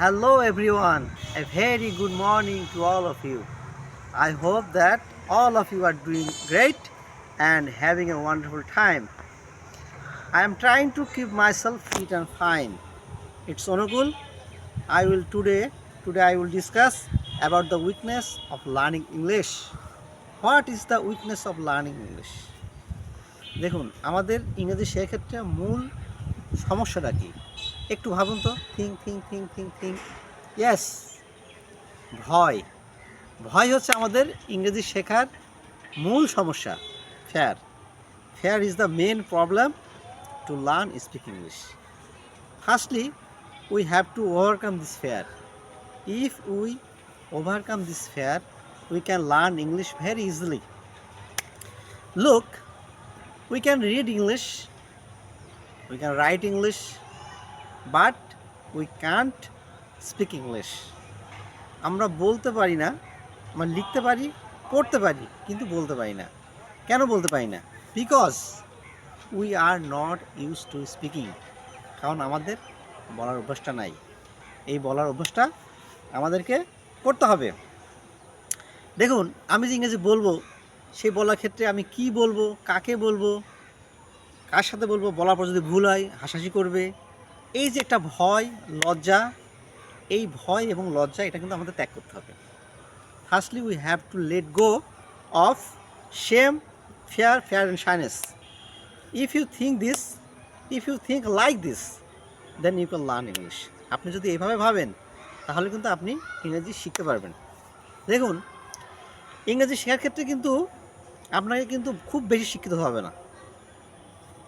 Hello everyone, a very good morning to all of you. I hope that all of you are doing great and having a wonderful time. I am trying to keep myself fit and fine. It's Onukul. Today I will discuss about the weakness of learning English. What is the weakness of learning English? দেখুন আমাদের ইংরেজি শেখার ক্ষেত্রে মূল সমস্যাটা কি একটু ভাবুন তো থিঙ্ক ইয়েস ভয় ভয় হচ্ছে আমাদের ইংরেজি শেখার মূল সমস্যা fear is the main problem to learn speak English. Firstly, we have to overcome this fear. If we overcome this fear, we can learn English very easily. Look, we can read English, we can write English, but we can't speak English. আমরা বলতে পারি না, আমরা লিখতে পারি, পড়তে পারি, কিন্তু বলতে পারি না। কেন বলতে পারি না? Because we are not use to speaking. কারণ আমাদের বলার অভ্যাসটা নাই। এই বলার অভ্যাসটা আমাদেরকে করতে হবে। দেখুন, আমি যে ইংরেজি বলবো, সেই বলার ক্ষেত্রে আমি কি বলবো, কাকে বলবো, কার সাথে বলবো, বলার পর যদি ভুল হয় হাসাহাসি করবে, এই যে একটা ভয়, লজ্জা, এই ভয় এবং লজ্জা এটা কিন্তু আমাদের ত্যাগ করতে হবে। Firstly, we have to let go of shame, fear and shyness. If you think like this, then you can learn English. আপনি যদি এইভাবে ভাবেন তাহলে কিন্তু আপনি ইংরেজি শিখতে পারবেন। দেখুন, ইংরেজি শেখার ক্ষেত্রে কিন্তু আপনাকে কিন্তু খুব বেশি শিক্ষিত হবে না।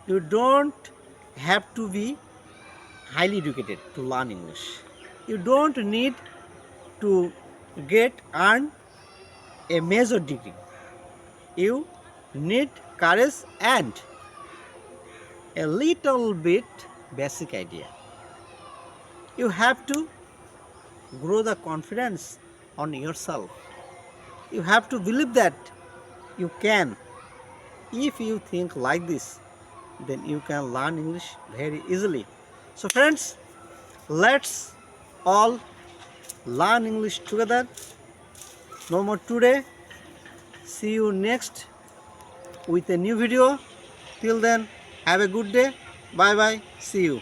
You don't have to be highly educated to learn English. You don't need to earn a major degree. You need courage and a little bit basic idea. You have to grow the confidence on yourself. You have to believe that you can. If you think like this, then you can learn English very easily. So friends, let's all learn English together. No more today. See you next with a new video. Till then, have a good day. Bye bye. See you.